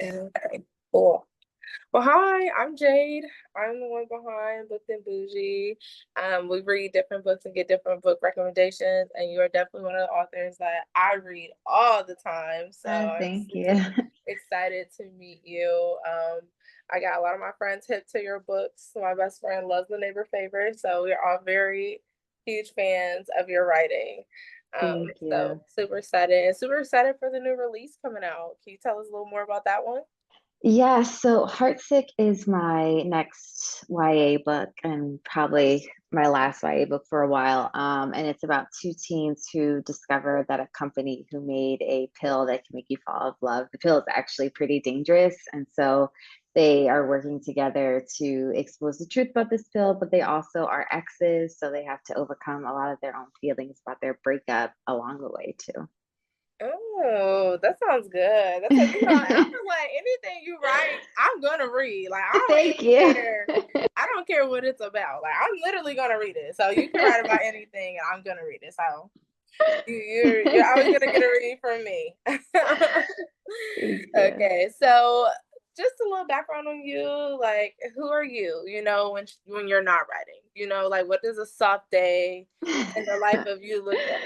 Okay, cool. Well, hi, I'm Jade. I'm the one behind Booked and Bougie. We read different books and get different book recommendations, and you are definitely one of the authors that I read all the time. So Oh, I'm thank you. super excited to meet you. I got a lot of my friends hip to your books. My best friend loves The Neighbor Favor, so we're all very huge fans of your writing. Thank So you. super excited and super excited for the new release coming out. Can you tell us a little more about that one? Yeah, so Heartsick is my next YA book and probably my last YA book for a while. And it's about two teens who discover that a company who made a pill that can make you fall in love. The pill is actually pretty dangerous. And so they are working together to expose the truth about this pill, but they also are exes. So they have to overcome a lot of their own feelings about their breakup along the way, too. Oh, that sounds good. That's a, I feel like anything you write, I'm gonna read. Like I don't Thank even you. care. I don't care what it's about. Like I'm literally gonna read it. So you can write about anything, and I'm gonna read it. So you're always gonna get a read from me. Thank you. Okay, so just a little background on you. Like, who are you? When you're not writing. Like what does a soft day in the life of you look like?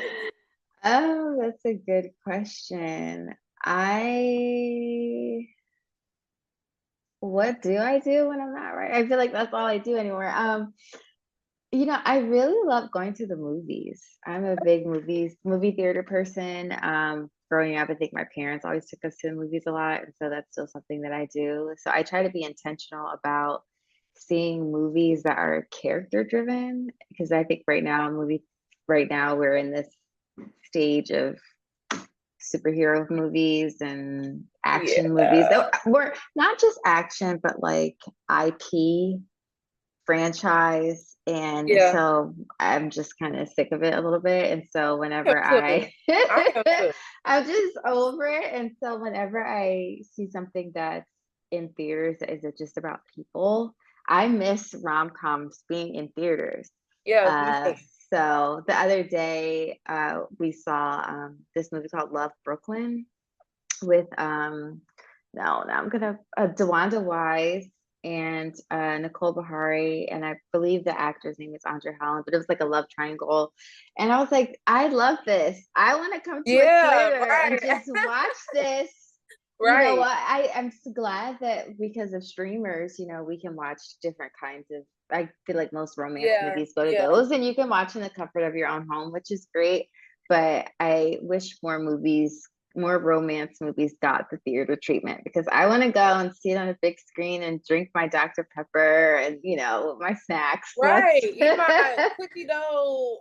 Oh, that's a good question. I What do I do when I'm not right? I feel like that's all I do anymore. I really love going to the movies. I'm a big movie theater person. Growing up, I think my parents always took us to the movies a lot, and so that's still something that I do. So I try to be intentional about seeing movies that are character driven because I think right now we're in this stage of superhero movies and action movies. Yeah. Though we're not just action, but like IP franchise. And Yeah. so I'm just kind of sick of it a little bit. And so Am whenever too. I am too. I'm just over it. And so whenever I see something that's in theaters that isn't just about people, I miss rom-coms being in theaters. Yeah, me Uh, too. so the other day, we saw this movie called Love Brooklyn with no, now I'm gonna DeWanda Wise and Nicole Bahari, and I believe the actor's name is Andre Holland, but it was like a love triangle. And I was like, I love this. I want to come to a Yeah, theater and right. just watch this. You know Right. what? I'm so glad that because of streamers, we can watch different kinds of. I feel like most romance Yeah, movies go to yeah. those, and you can watch in the comfort of your own home, which is great. But I wish more romance movies got the theater treatment because I want to go and see it on a big screen and drink my Dr. Pepper and my snacks. Right. Eat my cookie dough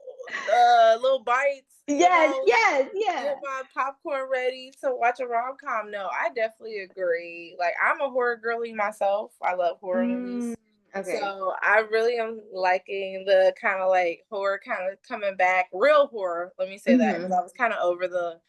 little bites, Yes, yes, get yeah. my popcorn ready to watch a rom-com. No, I definitely agree. Like I'm a horror girly myself. I love horror Mm, movies. okay. So I really am liking the kind of like horror kind of coming back, real horror. Let me say that because I Hmm. was kind of over the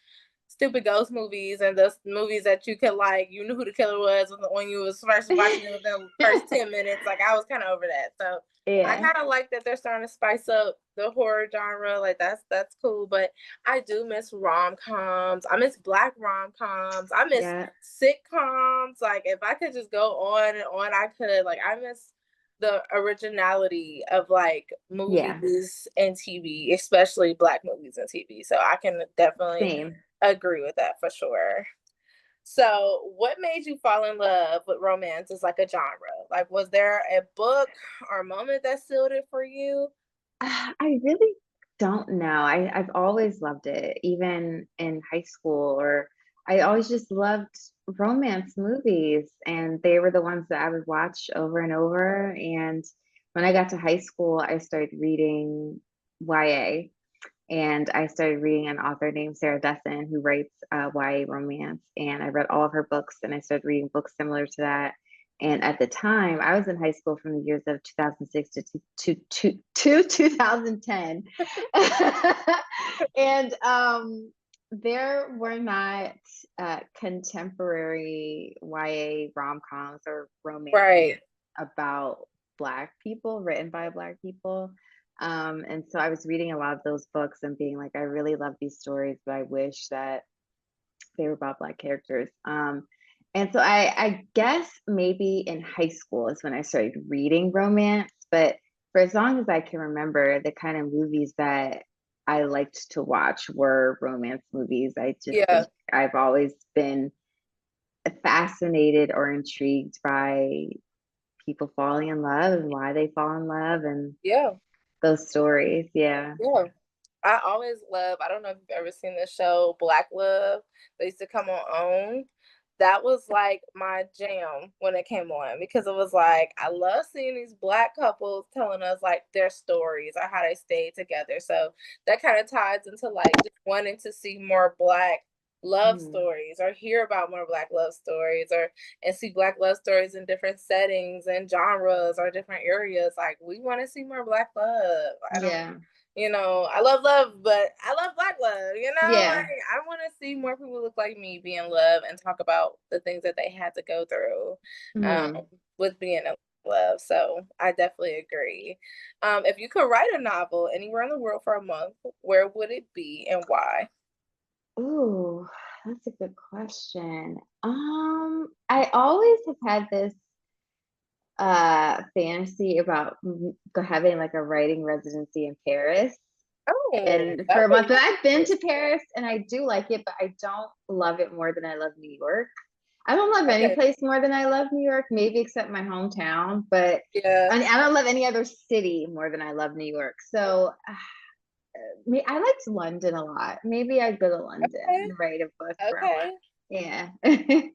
stupid ghost movies and the movies that you could like you knew who the killer was when you was first watching it within the first 10 minutes. Like I was kind of over that. So I Yeah, kind of like that they're starting to spice up the horror genre. Like that's cool. But I do miss rom-coms. I miss black rom-coms. I miss yeah, sitcoms. Like if I could just go on and on, I could. Like I miss the originality of like yeah. movies and TV, especially black movies and TV. So I can definitely Same. agree with that for sure. So, what made you fall in love with romance as like a genre? Like, was there a book or moment that sealed it for you? I really don't know. I've always loved it, even in high school, or I always just loved romance movies, and they were the ones that I would watch over and over. And when I got to high school, I started reading YA, and I started reading an author named Sarah Dessen who writes YA romance. And I read all of her books, and I started reading books similar to that. And at the time, I was in high school from the years of 2006 to 2010. And there were not contemporary YA rom coms or romances Right. about Black people, written by Black people. And so I was reading a lot of those books and being like, I really love these stories, but I wish that they were about Black characters. And so I guess maybe in high school is when I started reading romance, but for as long as I can remember, the kind of movies that I liked to watch were romance movies. I just Yeah, think I've always been fascinated or intrigued by people falling in love and why they fall in love and yeah, those stories. Yeah. yeah. I always love, I don't know if you've ever seen the show Black Love. They used to come on OWN. That was like my jam when it came on because it was like I love seeing these black couples telling us like their stories or how they stayed together. So that kind of ties into like just wanting to see more black love Mhm. stories or hear about more black love stories or and see black love stories in different settings and genres or different areas. Like we want to see more black love. I don't Yeah. I love love, but I love black love, like Yeah. I want to see more people look like me be in love and talk about the things that they had to go through Mhm. with being in love. So I definitely agree. If you could write a novel anywhere in the world for a month, where would it be and why? Ooh, that's a good question. I always have had this fantasy about having like a writing residency in Paris Oh, and that for a would month. be But I've been nice. to Paris and I do like it, but I don't love it more than I love New York. I don't love any Okay. place more than I love New York, maybe except my hometown, but Yeah. I don't love any other city more than I love New York. So I liked London a lot. Maybe I'd go to London Okay. and write a book for a month. Okay. Yeah.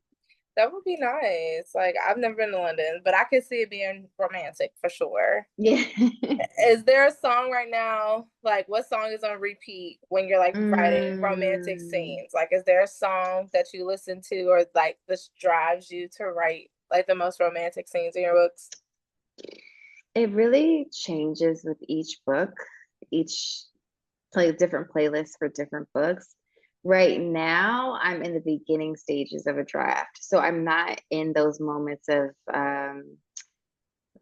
That would be nice. Like I've never been to London, but I could see it being romantic for sure. Yeah. Is there a song right now? Like, what song is on repeat when you're like writing romantic Mm, scenes? Like, is there a song that you listen to or like this drives you to write like the most romantic scenes in your books? it really changes with each book. Each play different playlists for different books. Right now, I'm in the beginning stages of a draft, so I'm not in those moments of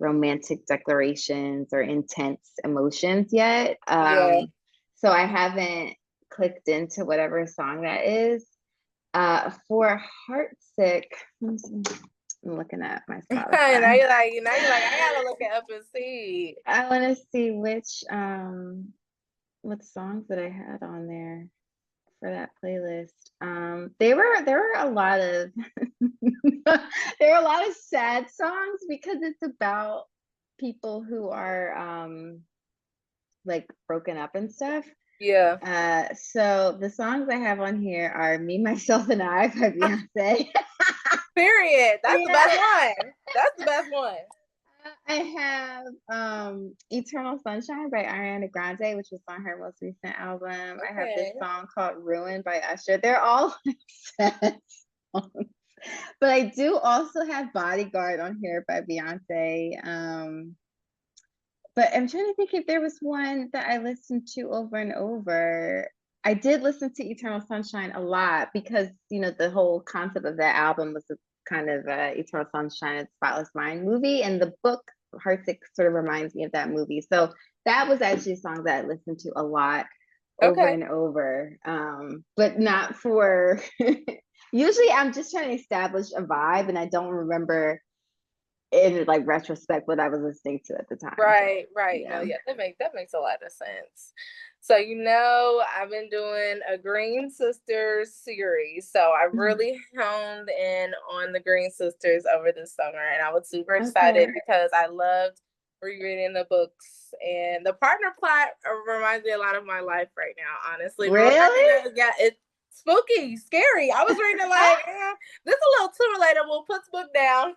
romantic declarations or intense emotions yet. Yeah. So I haven't clicked into whatever song that is. For Heartsick, I'm looking at my Now Spotify. you're like, I gotta look it up and see. I want to see which what songs that I had on there for that playlist. There were a lot of there were a lot of sad songs because it's about people who are like broken up and stuff. Yeah. So the songs I have on here are "Me, Myself, and I" by Beyonce. Period. That's the best Yeah. one. That's the best one. I have Eternal Sunshine by Ariana Grande, which was on her most recent album. I have this Okay. song called Ruin by Usher. They're all sad songs. But I do also have Bodyguard on here by Beyonce. But I'm trying to think if there was one that I listened to over and over. I did listen to Eternal Sunshine a lot because, the whole concept of that album was a kind of Eternal Sunshine and Spotless Mind movie. And the book, Heartsick, sort of reminds me of that movie. So that was actually a song that I listened to a lot over Okay. and over, but not for. Usually I'm just trying to establish a vibe and I don't remember in like retrospect what I was listening to at the time. So Right, right. No, yeah. yeah, that makes a lot of sense. So, I've been doing a Green Sisters series. So I Mhm. really honed in on the Green Sisters over the summer, and I was super excited Okay. because I loved rereading the books. And the partner plot reminds me a lot of my life right now, honestly. But we're not Really? gonna get it's spooky, scary. I was reading it like, this is a little too relatable. Put the book down.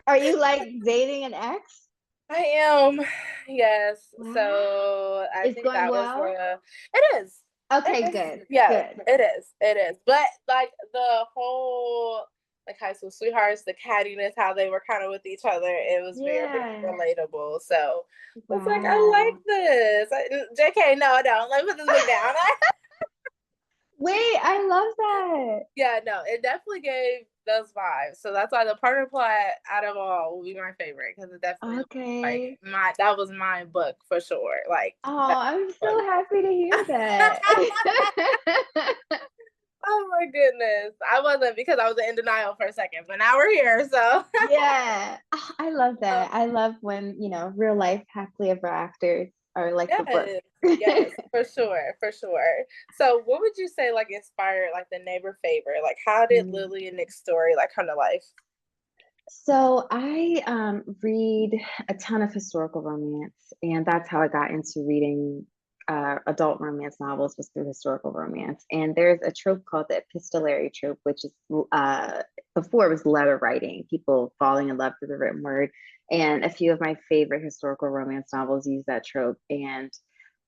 Are you like dating an ex? I am. Yes. Wow. So I It's think going that was well? it is. It Okay, is. good. Yeah, Good. it is. It is. But like the whole like high school sweethearts, the cattiness, how they were kind of with each other, it was very Yeah. relatable. So I was like, I like Wow. this. JK, no, I don't. Let me put this book down. Wait, I love that. Yeah, no, it definitely gave those vibes. So that's why the partner plot out of all will be my favorite because it definitely like Okay. that was my book for sure. Like Oh, that I'm book. so happy to hear that. Oh my goodness. I wasn't because I was in denial for a second, but now we're here. So Yeah. Ah, I love um, that. I love when, real life happily ever afters are like the book. yes, yes, for sure, for sure. So what would you say like inspired like the neighbor favorite? Like how did Mm. Lily and Nick's story like come to life? So I read a ton of historical romance, and that's how I got into reading adult romance novels, was through historical romance. And there's a trope called the epistolary trope, which is before it was letter writing, people falling in love through the written word. And a few of my favorite historical romance novels use that trope. And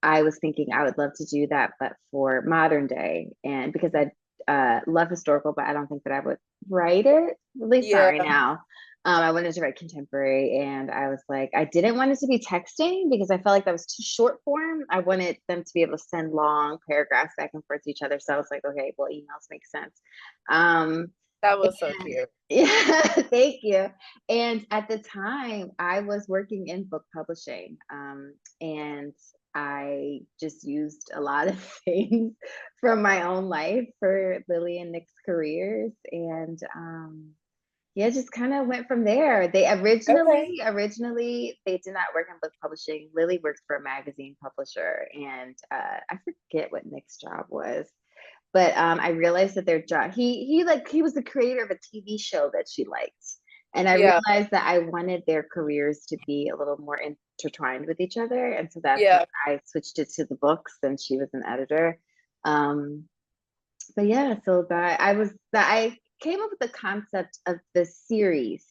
I was thinking I would love to do that, but for modern day, and because I love historical, but I don't think that I would write it, at least not Yeah, right now. I wanted to write contemporary, and I was like, I didn't want it to be texting because I felt like that was too short form. I wanted them to be able to send long paragraphs back and forth to each other. So I was like, okay, well, emails make sense. Um, that was so and cute. yeah, thank you. And at the time, I was working in book publishing, and I just used a lot of things from my own life for Lily and Nick's careers, and yeah, just kind of went from there. They Okay. originally they did not work in book publishing. Lily worked for a magazine publisher, and I forget what Nick's job was, but I realized that their job, he was the creator of a TV show that she liked, and I Yeah, realized that I wanted their careers to be a little more intertwined with each other, and so that's when yeah. I switched it to the books, and she was an editor. Um, but yeah, so that I came up with the concept of the series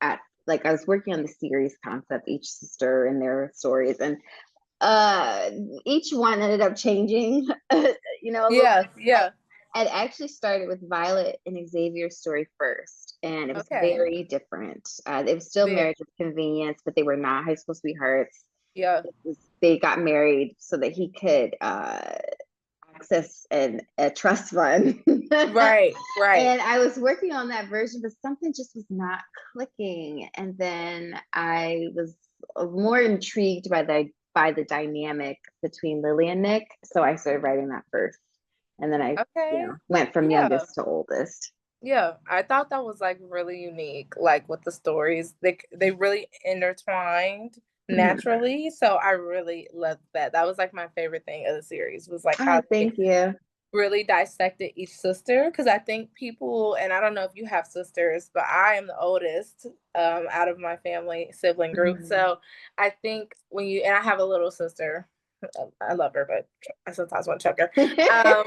at like I was working on the series concept, each sister and their stories, and uh each one ended up changing a little Yeah, bit. yeah. I actually started with Violet and Xavier's story first, and it was Okay. very different. It was still Very, marriage with convenience, but they were not high school sweethearts. yeah. They got married so that he could access a trust fund. Right, right. And I was working on that version, but something just was not clicking. And then I was more intrigued by the dynamic between Lily and Nick, so I started writing that first, and then I, Okay. went from Yeah. youngest to oldest. Yeah, I thought that was like really unique, like with the stories. They really intertwined Mhm. naturally. So I really loved that. That was like my favorite thing of the series was like Oh, how they thank you. really dissected each sister. Because I think people, and I don't know if you have sisters, but I am the oldest out of my family sibling group. Mhm. So I think when you and I have a little sister, I love her, but I sometimes want to choke her.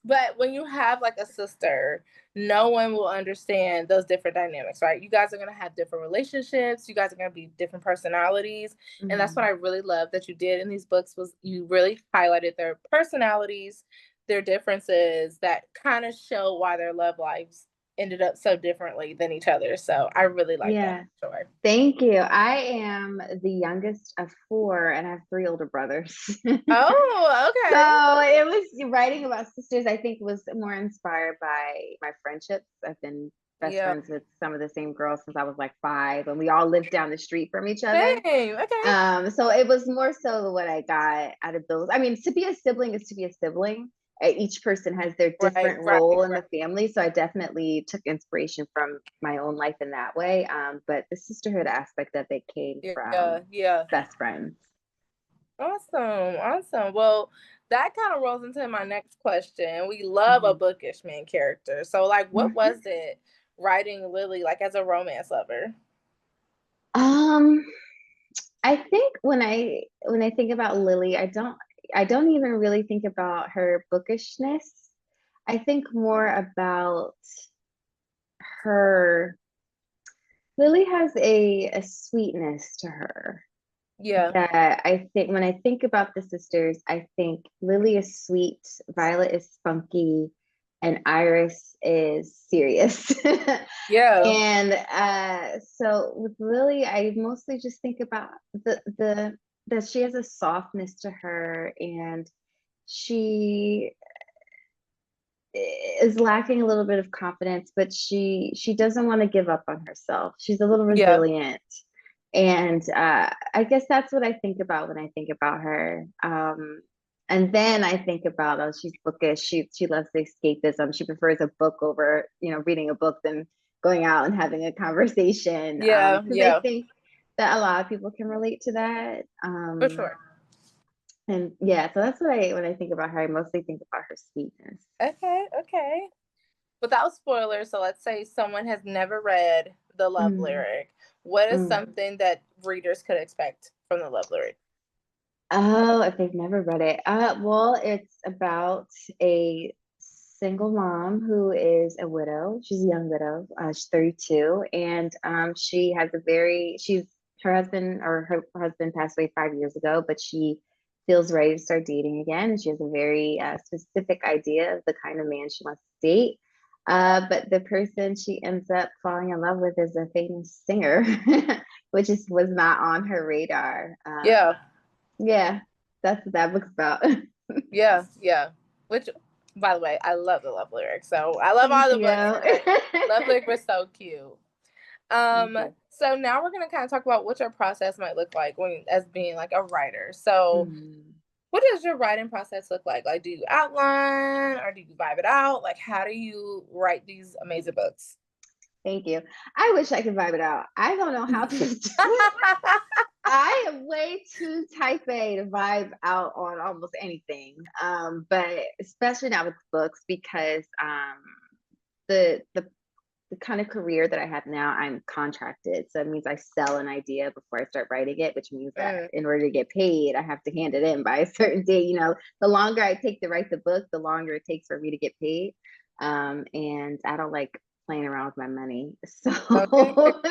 But when you have like a sister, no one will understand those different dynamics, right? You guys are gonna have different relationships. You guys are gonna be different personalities, and that's what Mhm. I really love that you did in these books was you really highlighted their personalities, their differences that kind of show why their love lives ended up so differently than each other. So I really like that. Yeah. Sure. Thank you. I am the youngest of four, and I have three older brothers. Oh, So okay. it was writing about sisters, I think, was more inspired by my friendships. I've been best Yeah. friends with some of the same girls since I was like 5, and we all lived down the street from each other. Same. Okay. So it was more so what I got out of those. I mean, to be a sibling is to be a sibling. Each person has their Right. different Right. role in Right. the family. So I definitely took inspiration from my own life in that way. But the sisterhood aspect of it came from Yeah. Yeah. best friends. Awesome. Awesome. Well, that kind of rolls into my next question. We love a Mhm. bookish main character. So, like, what Mhm. was it writing Lily like as a romance lover? Um, I think when I think about Lily, I don't even really think about her bookishness. I think more about her. Lily has a sweetness to her Yeah. that I think when I think about the sisters, I think Lily is sweet, Violet is spunky, and Iris is serious. Yeah. And so with Lily, I mostly just think about the that she has a softness to her, and she is lacking a little bit of confidence, but she doesn't want to give up on herself. She's a little Yeah. resilient, and I guess that's what I think about when I think about her. And then I think about, oh, she's bookish. She loves the escapism. She prefers a book over, reading a book than going out and having a conversation. Yeah, Because I yeah, think that a lot of people can relate to that. for sure. And yeah, so that's what when I think about her, I mostly think about her sweetness. Okay, okay. Without spoilers, so let's say someone has never read the love Mm, lyric. What is mm. something that readers could expect from the love lyric? Oh, if they've never read it. Well, it's about a single mom who is a widow. She's a young widow. She's 32, and her husband passed away 5 years ago, but she feels ready to start dating again. She has a very specific idea of the kind of man she wants to date. But the person she ends up falling in love with is a famous singer, which was not on her radar. Yeah, Yeah, that's what that book's about. yeah, yeah. Which, by the way, I love the love lyric. So I love Thank all the you. books, but love lyric was so cute. Thank you. So now we're gonna kind of talk about what your process might look like when as being like a writer. So Mm, what does your writing process look like? Like, do you outline or do you vibe it out? Like, how do you write these amazing books? thank you. I wish I could vibe it out. I don't know how to do it. I am way too type A to vibe out on almost anything. But especially not with books because the the kind of career that I have now, I'm contracted. So it means I sell an idea before I start writing it, which means that Mm, in order to get paid, I have to hand it in by a certain date. The longer I take to write the book, the longer it takes for me to get paid. And I don't like playing around with my money. So, okay. Girl,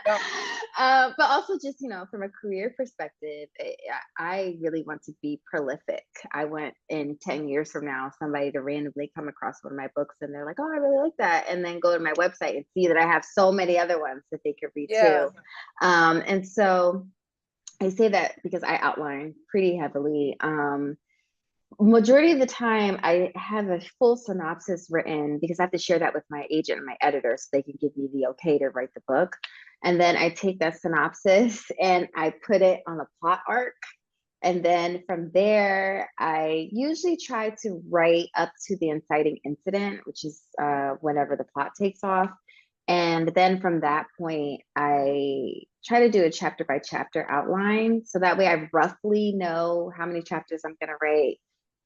don't. but also just, from a career perspective, I really want to be prolific. I want in 10 years from now, somebody to randomly come across one of my books and they're like, oh, I really like that. And then go to my website and see that I have so many other ones that they could read Yeah. too. And so I say that because I outline pretty heavily. Majority of the time I have a full synopsis written because I have to share that with my agent and my editor so they can give me the okay to write the book. And then I take that synopsis and I put it on a plot arc. And then from there, I usually try to write up to the inciting incident, which is whenever the plot takes off. And then from that point, I try to do a chapter by chapter outline. So that way I roughly know how many chapters I'm going to write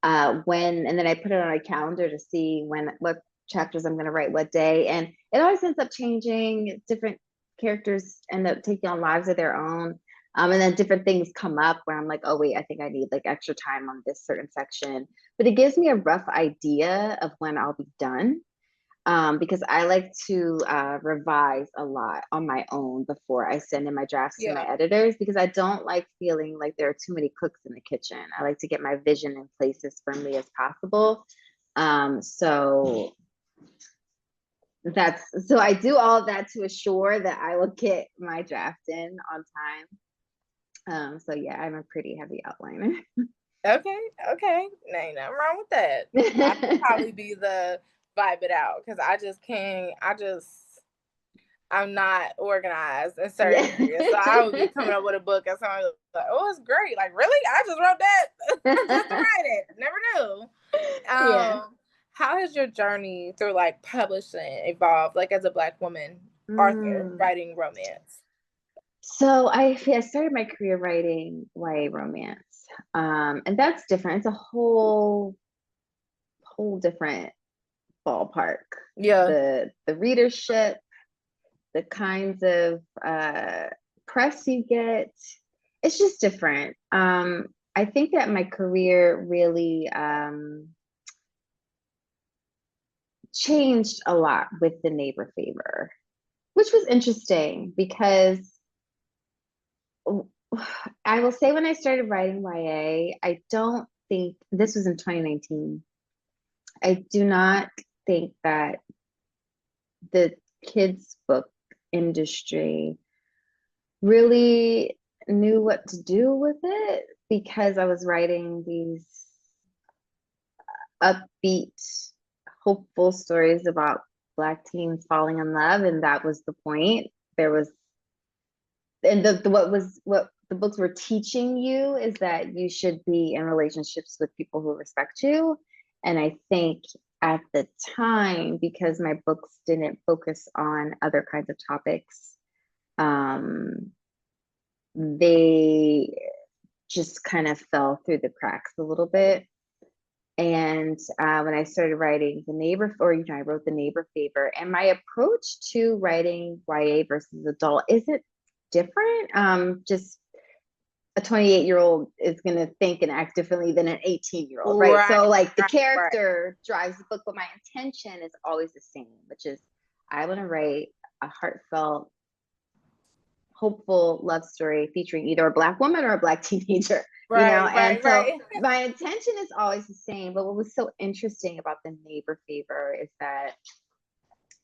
and then I put it on a calendar to see what chapters I'm going to write what day. And it always ends up changing. Different characters end up taking on lives of their own. And then different things come up where I'm like, oh, wait, I think I need like extra time on this certain section. But it gives me a rough idea of when I'll be done because I like to revise a lot on my own before I send in my drafts to my Yeah. editors because I don't like feeling like there are too many cooks in the kitchen. I like to get my vision in place as firmly as possible. So I do all of that to assure that I will get my draft in on time. So yeah, I'm a pretty heavy outliner. Okay. Okay. Ain't nothing wrong with that. I could probably be the vibe it out because I just can't. I'm not organized in certain areas. So I would be Yeah. coming up with a book and somebody was like, oh, it's great. Like, really? I just wrote that just to write it. Never knew. Yeah. How has your journey through like publishing evolved, like as a Black woman author Mm. writing romance? So I started my career writing YA romance. And that's different. It's a whole different ballpark. Yeah. The readership, the kinds of press you get, it's just different. I think that my career really changed a lot with the neighbor favor, which was interesting because I will say when I started writing YA, I don't think this was in 2019. I do not think that the kids book industry really knew what to do with it because I was writing these upbeat, hopeful stories about Black teens falling in love, and that was the point. There was and the what the books were teaching you is that you should be in relationships with people who respect you. And I think at the time, because my books didn't focus on other kinds of topics, um, they just kind of fell through the cracks a little bit. And when I started writing The Neighbor, or I wrote The Neighbor Favor, and my approach to writing YA versus adult isn't different. Just a 28-year-old is going to think and act differently than an 18-year-old, right? Right, So like the right, character drives the book, but my intention is always the same, which is I want to write a heartfelt, hopeful love story featuring either a Black woman or a Black teenager, right, And right, so right. my intention is always the same. But what was so interesting about The Neighbor Favor is that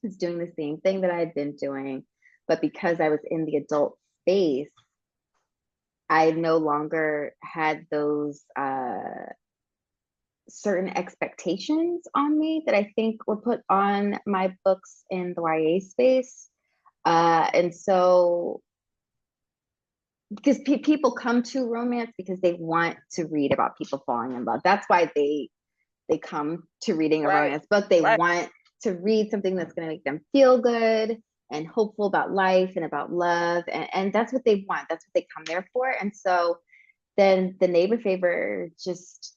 it's doing the same thing that I had been doing, but because I was in the adult space, I no longer had those certain expectations on me that I think were put on my books in the YA space. And so, because people come to romance because they want to read about people falling in love. That's why they come to reading a Right, romance book. They right. want to read something that's going to make them feel good and hopeful about life and about love. And that's what they want. That's what they come there for. And so then The Neighbor Favor just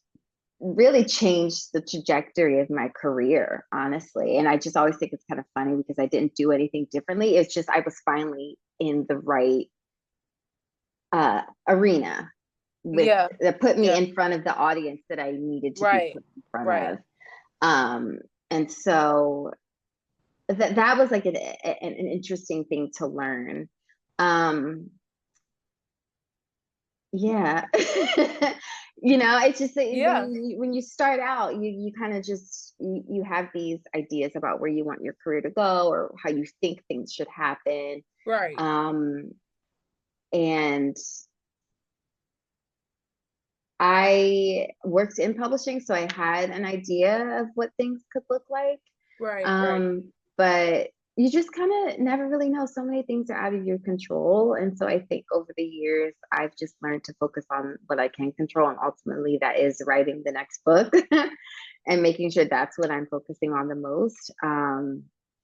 really changed the trajectory of my career, honestly. And I just always think it's kind of funny because I didn't do anything differently. It's just I was finally in the right arena with Yeah, that put me yeah, in front of the audience that I needed to be right, put in front right. of. And so that was like an interesting thing to learn. Um, yeah. It's just that Yeah, when you start out, you kind of just you have these ideas about where you want your career to go or how you think things should happen. right. Um, and I worked in publishing, so I had an idea of what things could look like. Right, right. But you just kind of never really know. So many things are out of your control. And so I think over the years, I've just learned to focus on what I can control. And ultimately, that is writing the next book and making sure that's what I'm focusing on the most.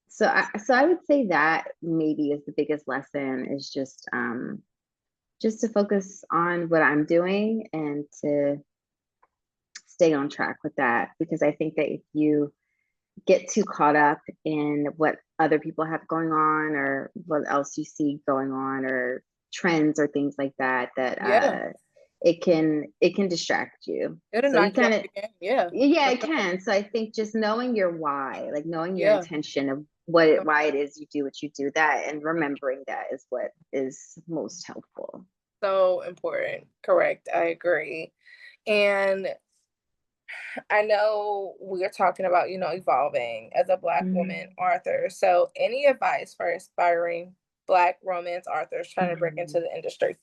So I would say that maybe is the biggest lesson is just to focus on what I'm doing and to stay on track with that. Because I think that if you get too caught up in what other people have going on or what else you see going on or trends or things like that, Yeah, it can distract you. it'll So you knock you kind off of, the game. Yeah, yeah, for it sure. can. So I think just knowing your why, like knowing your Yeah, intention of for why it sure. is you do what you do, that and remembering that is what is most helpful. So important. Correct. I agree. And I know we're talking about, evolving as a Black woman Mm-hmm. author. So, any advice for aspiring Black romance authors trying to break into Mm-hmm. the industry?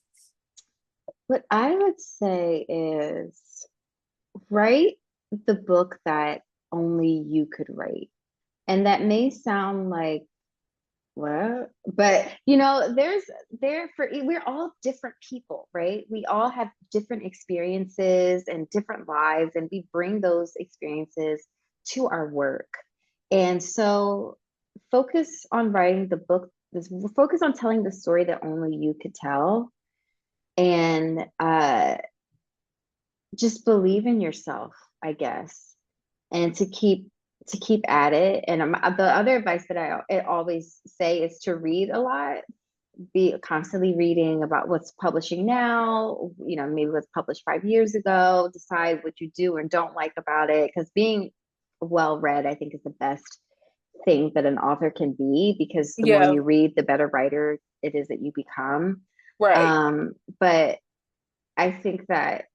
What I would say is write the book that only you could write. And that may sound like, what? But we're all different people, right? We all have different experiences and different lives, and we bring those experiences to our work. And so focus on writing the book, focus on telling the story that only you could tell. And just believe in yourself, I guess, and to keep at it. And the other advice that I always say is to read a lot, be constantly reading about what's publishing now, maybe what's published 5 years ago, decide what you do and don't like about it. Because being well read, I think, is the best thing that an author can be, because the more Yeah, you read, the better writer it is that you become. right. But I think that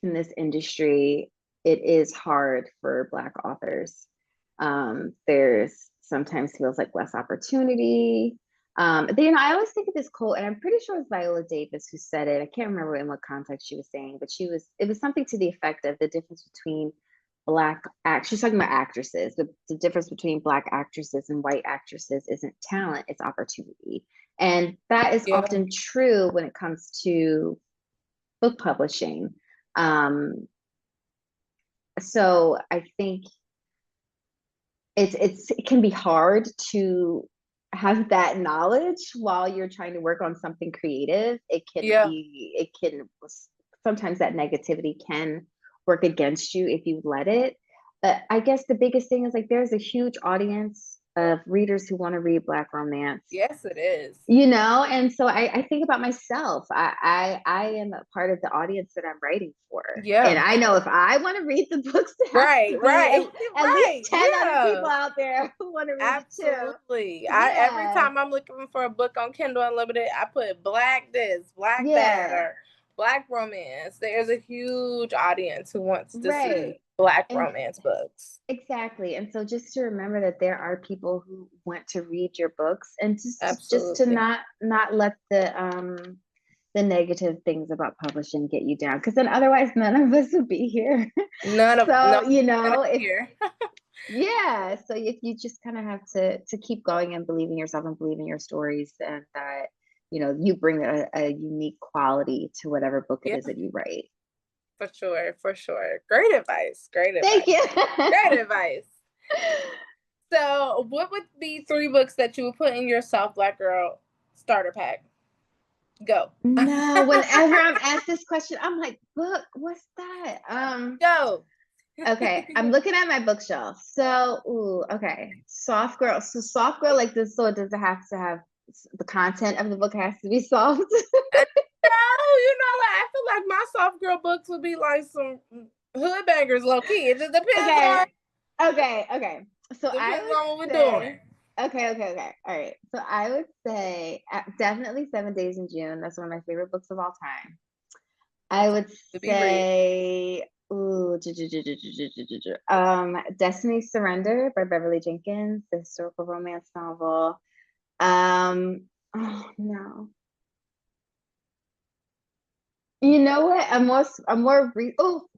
in this industry, it is hard for Black authors. There's sometimes feels like less opportunity. I always think of this quote, and I'm pretty sure it's Viola Davis who said it. I can't remember in what context she was saying, but it was something to the effect of the difference between black act. She's talking about actresses. The difference between black actresses and white actresses isn't talent, it's opportunity. And that is Yeah. often true when it comes to book publishing. So I think it can be hard to have that knowledge while you're trying to work on something creative. Yeah. It can sometimes that negativity can work against you if you let it. But I guess the biggest thing is like there's a huge audience of readers who want to read black romance, Yes, it is. and so I think about myself. I am a part of the audience that I'm writing for, and Yeah. I know if I want to read the books, there has Right, to be right, at right. least 10 other Yeah. people out there who want to read it too. Absolutely. Every Yeah, time I'm looking for a book on Kindle Unlimited, I put black this, black that, yeah, or black romance. There's a huge audience who wants to see right. black And romance books. exactly. And so just to remember that there are people who want to read your books, and just to Absolutely. not let the negative things about publishing get you down, because then otherwise none of us would be here. No So if here. yeah, so if you just kind of have to keep going and believe in yourself and believe in your stories, and that you bring a unique quality to whatever book it Yeah, is that you write. for sure, for sure. Great advice. Great Thank advice. you. Great advice. So, what would be 3 books that you would put in your Soft Black Girl starter pack? Go. No, whenever I'm asked this question, I'm like, book, what's that? Go. Okay, I'm looking at my bookshelf. So, okay, soft girl. So, soft girl, like this. So, does it have to have the content of the book has to be soft? No, like I feel like my soft girl books would be like some hood bangers, low key. It just Okay, okay. So, I depends on what we're would doing. say, okay. All right. So, I would say definitely 7 Days in June. That's one of my favorite books of all time. I That's would to be read. say, Destiny's Surrender by Beverly Jenkins, the historical romance novel. Oh no. You know what?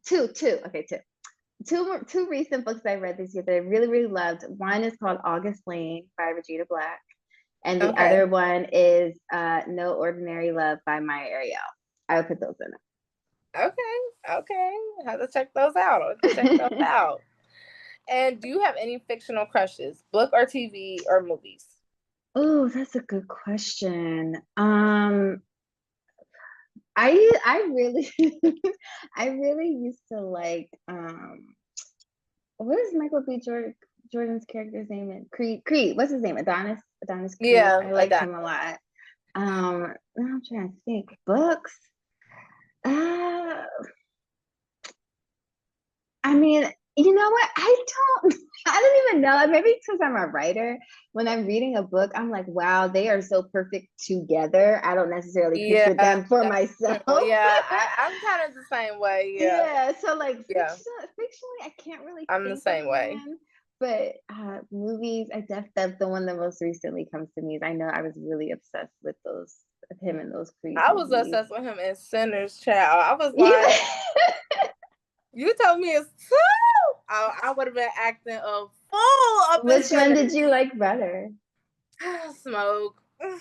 Two. Okay, two. Two recent books I read this year that I really, really loved. One is called August Lane by Regina Black, and the Okay. other one is No Ordinary Love by Maya Ariel. I would put those Okay. Okay. Have to check those out. I'll have to check those in. out. And do you have any fictional crushes, book or TV or movies? Oh, that's a good question. I really I really used to like what is Michael B. Jordan's character's name in Creed. What's his name? Adonis Creed. Yeah, I liked him a lot. Now I'm trying to think. Books. Uh I mean, you know what? don't I don't even know. Maybe because I'm a writer, when I'm reading a book, I'm like, wow, they are so perfect together. I don't necessarily yeah, picture them for that's myself. true. Yeah, I'm kind of the same way. Yeah, Yeah, so like yeah, fictionally, I can't really I'm the think of same way. one. But movies, I that's the one that most recently comes to me. Is I know I was really obsessed with him in those Creed I was movies. obsessed with him in Sinner's Child. I was Yeah. like, you told me it's two. I would have been acting a fool up in Which one did Sinners. you like better? Smoke, Was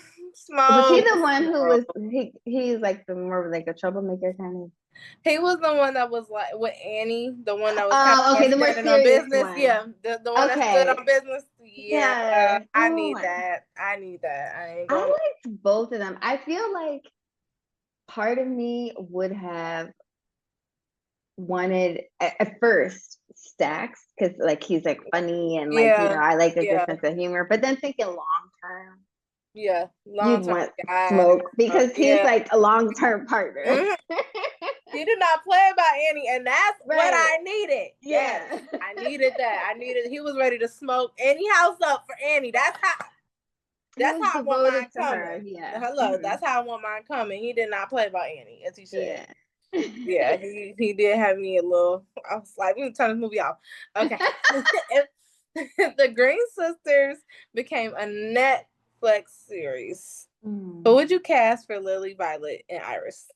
he smoke, the one who was smoke. he's like the more of like a troublemaker kind of? He was the one that was like with Annie, the one that was kind Oh, of more okay, the more standing on serious business. one. Yeah, the one that stood Okay. on business. Yeah, Yeah. I Oh, need that. I need that. I ain't I gonna. liked both of them. I feel like part of me would have wanted at first Stacks because like he's like funny and like Yeah, I like a good yeah, sense of humor. But then thinking long term, yeah. Long you'd term want guy. Smoke because he's Yeah. like a long term partner. Mhm. He did not play about Annie, and that's what Right. I needed. Yes, Yeah. I needed that. I needed. He was ready to smoke any house up for Annie. That's how. He That's was how I want devoted mine to her. coming. Yeah. Hello. Mhm. That's how I want mine coming. He did not play about Annie as he should. Yeah. Yeah, he did have me a little. I was like, we can turn this movie off. Okay. if the Green Sisters became a Netflix series, who Mm. would you cast for Lily, Violet, and Iris?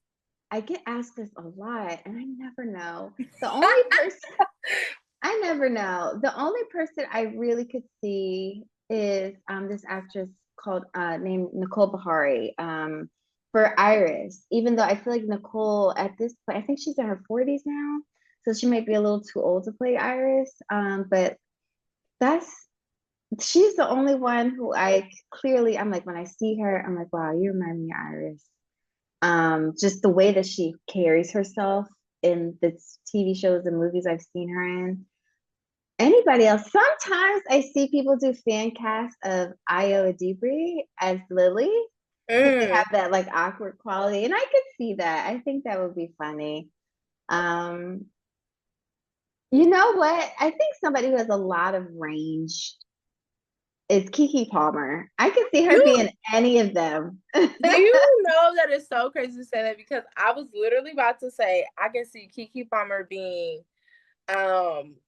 I get asked this a lot and I never know. The only person I never know. The only person I really could see is this actress called named Nicole Bahari for Iris. Even though I feel like Nicole at this point, I think she's in her 40s now, so she might be a little too old to play Iris. But that's she's the only one who I clearly I'm like when I see her, I'm like, wow, you remind me of Iris. Just the way that she carries herself in the TV shows and movies I've seen her in. Anybody else? Sometimes I see people do fan casts of Io Adibri as Lily because they Mm. have that like awkward quality, and I could see that. I think that would be funny. Um, you know what? I think somebody who has a lot of range is Kiki Palmer. I could see her You being any of them. do you know that it's so crazy to say that because I was literally about to say I can see Kiki Palmer being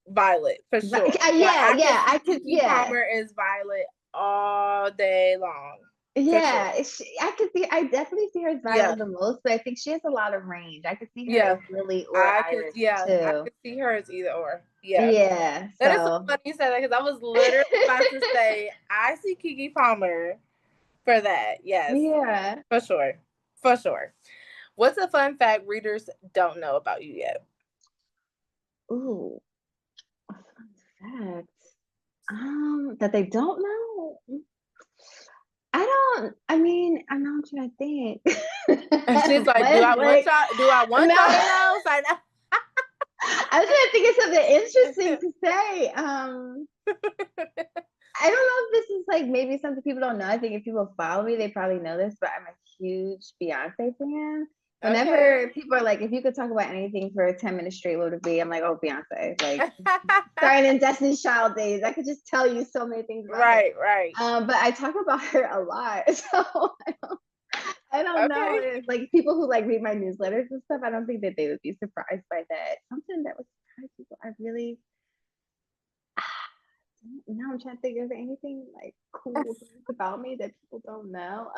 Violet for sure. Like Yeah, I can yeah, see I could, Kiki yeah. Palmer as Violet all day long for sure. Yeah, I could see. I definitely see her as Yeah, Violet the most, but I think she has a lot of range. I could see her as yeah. Lily or Iris I too. could see her as either or. Yeah. Yeah. That is so So, funny you said that because I was literally about to say I see Kiki Palmer for that. Yes, yeah. for sure. For sure. What's a fun fact readers don't know about you yet? Ooh, a fun fact. That they don't know. I don't. I mean, I know I'm trying to think. And she's like, What? Like, Do I want y'all to no. know? So I I was trying to think of something interesting know. to say. I don't know if this is like maybe something people don't know. I think if people follow me, they probably know this, but I'm a huge Beyonce fan. Okay. Whenever people are like, if you could talk about anything for 10 minutes straight, what would it be? I'm like, oh, Beyonce. Like, starting in Destiny's Child days, I could just tell you so many things about her. Right, right. But I talk about her a lot. So I don't know Okay. if like people who like read my newsletters and stuff, I don't think that they would be surprised by that. Something that would surprise people. I really now I'm trying to think of anything like cool things about me that people don't know.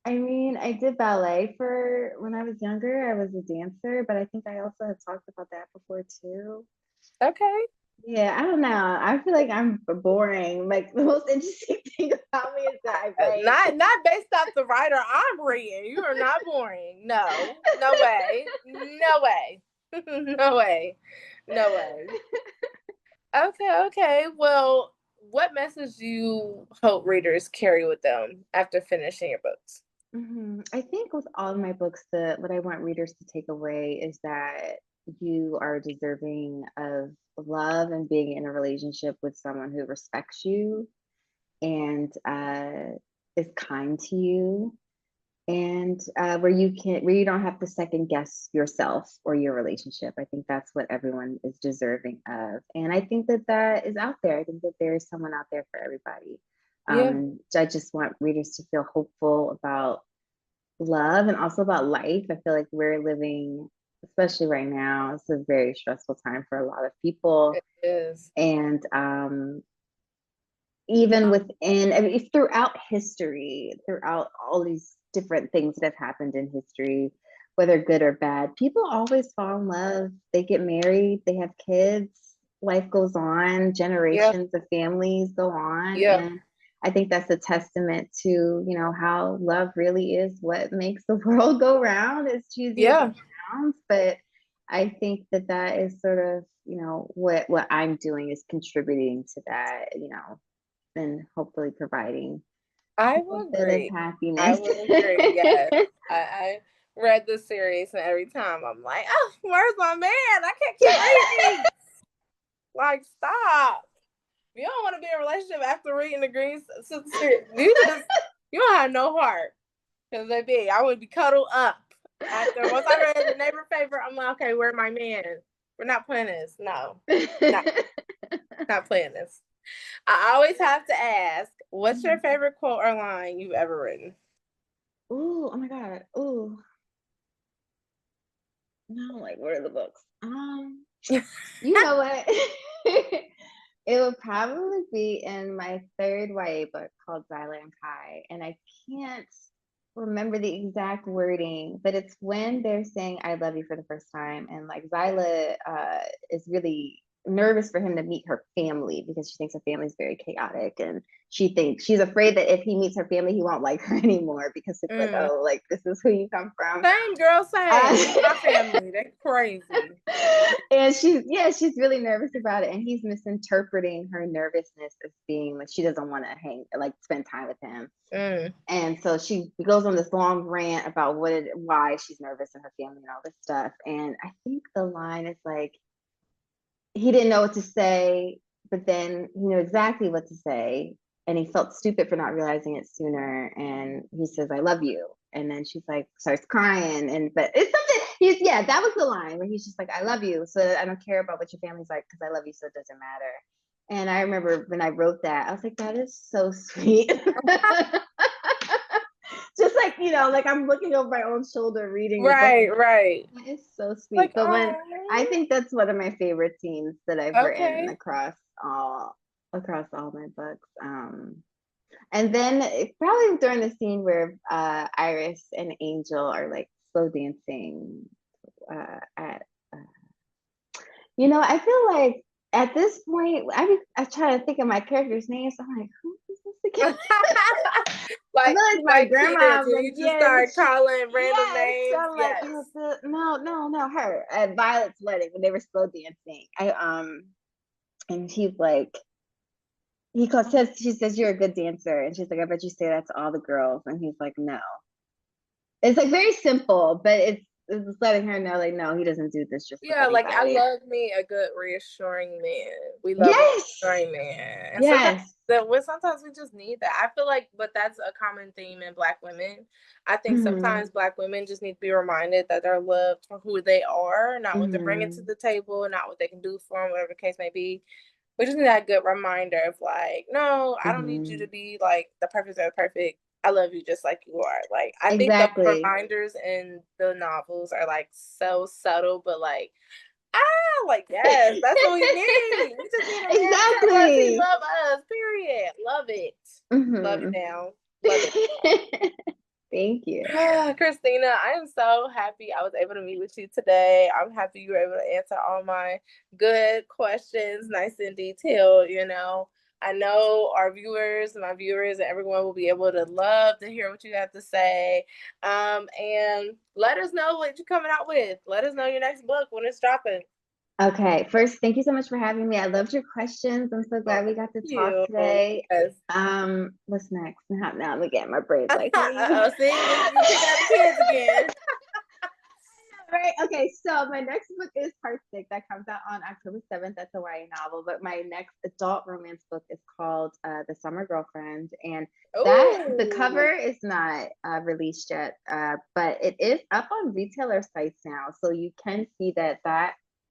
I mean, I did ballet for when I was younger. I was a dancer, but I think I also have talked about that before too. Okay. Yeah, I don't know. I feel like I'm boring. Like the most interesting thing about me is that I write. Not based off the writer I'm reading. You are not boring. No. No way. No way. No way. No way. Okay, okay. Well, what message do you hope readers carry with them after finishing your books? I think with all of my books, the what I want readers to take away is that you are deserving of love and being in a relationship with someone who respects you and is kind to you, and where you don't have to second guess yourself or your relationship. I think that's what everyone is deserving of, and I think that that is out there. I think that there is someone out there for everybody. Yeah. So I just want readers to feel hopeful about love and also about life. I feel like we're living, especially right now, it's a very stressful time for a lot of people. It is. And even within, I mean, throughout history, throughout all these different things that have happened in history, whether good or bad, people always fall in love. They get married, they have kids, life goes on, Yeah. generations of families go on. Yeah. And I think that's a testament to, how love really is what makes the world go round, as cheesy as it Yeah. sounds. But I think that that is sort of, what I'm doing is contributing to that, and hopefully providing a I little will bit of agree. I happiness. will agree. Yes. I read the series and every time I'm like, oh, where's my man? I can't keep reading these. Like, stop. You don't want to be in a relationship after reading the Green Sister series. You don't have no heart. Because I would be cuddled up. After once I read the neighbor favorite, I'm like, okay, where's my man? We're not playing this. No. No, not playing this. I always have to ask, what's your favorite quote or line you've ever written? Ooh, oh my God. Ooh, no, like what are the books? You know what? It would probably be in my third YA book called Zyla and Kai. And I can't remember the exact wording, but it's when they're saying "I love you" for the first time, and like Zyla is really nervous for him to meet her family because she thinks her family is very chaotic, and she thinks she's afraid that if he meets her family, he won't like her anymore because it's like, Mm. oh, like this is who you come from. Same girl, same. Meet my family. They're crazy. And she's really nervous about it, and he's misinterpreting her nervousness as being like she doesn't want to spend time with him. Mm. And so she goes on this long rant about why she's nervous and her family and all this stuff. And I think the line is like, he didn't know what to say, but then he knew exactly what to say. And he felt stupid for not realizing it sooner. And he says, "I love you." And then she's like, starts crying. But it's something, that was the line where he's just like, "I love you. So I don't care about what your family's like because I love you. So it doesn't matter." And I remember when I wrote that, I was like, that is so sweet. Just like, like I'm looking over my own shoulder reading the book. Right, right. That is so sweet. Like, But I oh, think that's one of my favorite scenes that I've written okay. across all my books. And then probably during the scene where Iris and Angel are like slow dancing at I feel like at this point I try to think of my character's name, so I'm like, who is this again? I feel like like my like grandma, kids, I'm when like, you just yeah, start calling random yes. So names. I'm like, Yes. oh, no, no, no, her at Violet's wedding when they were slow dancing. And she's like, she says you're a good dancer, and she's like, I bet you say that to all the girls, and he's like, no. It's like very simple, but it's letting her know like, no, he doesn't do this just with Yeah, like I anybody. love me a good reassuring man. We love a Yes, reassuring man. And yes. sometimes we just need that. I feel like, but that's a common theme in Black women. I think Mm-hmm. sometimes Black women just need to be reminded that they're loved for who they are, not what they're bringing to Mm-hmm. the table, not what they can do for them, whatever the case may be. We just need that good reminder of like, no, I don't need you to Mm-hmm. be like the perfect or the perfect. I love you just like you are. Like I think the Exactly. reminders in the novels are like so subtle, but like like yes, that's what we need. We just need a man to tell us he Exactly. love us. Period. Love it. Love it Mm-hmm. now. Love it. Thank you. Kristina, I am so happy I was able to meet with you today. I'm happy you were able to answer all my good questions, nice and detailed. I know my viewers, and everyone will be able to love to hear what you have to say. And let us know what you're coming out with. Let us know your next book when it's dropping. Okay, first, thank you so much for having me. I loved your questions. I'm so Oh, glad we got to thank talk you. today. Yes. What's next? Now I'm getting my brain like, Uh-oh, see, you picking up the kids again. right. Okay, so my next book is Heartsick. That comes out on October 7th. That's a YA novel. But my next adult romance book is called The Summer Girlfriend. And the Oh, cover is not released yet, but it is up on retailer sites now. So you can see that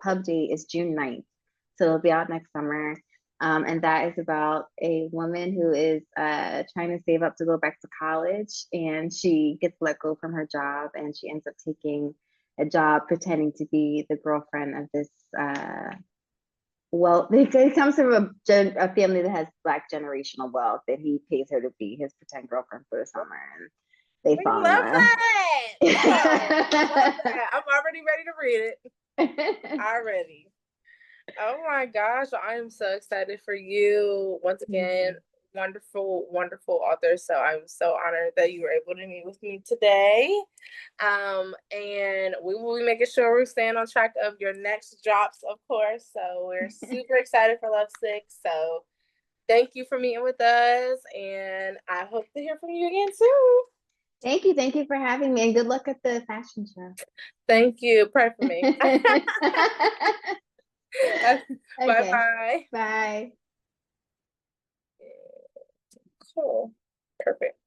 pub date is June 9th. So it'll be out next summer. And that is about a woman who is trying to save up to go back to college, and she gets let go from her job, and she ends up taking a job pretending to be the girlfriend of this. It comes from a family that has Black generational wealth, and he pays her to be his pretend girlfriend for the summer, and they we fall in love love. that. Love that. I'm already ready to read it. Already. Oh my gosh, I am so excited for you. Once again, wonderful, wonderful author. So I'm so honored that you were able to meet with me today. And we will be making sure we're staying on track of your next drops, of course. So we're super excited for Lovesick. So thank you for meeting with us, and I hope to hear from you again soon. Thank you for having me, and good luck at the fashion show. Thank you. Pray for me. Bye Okay, bye. bye. Cool. Perfect.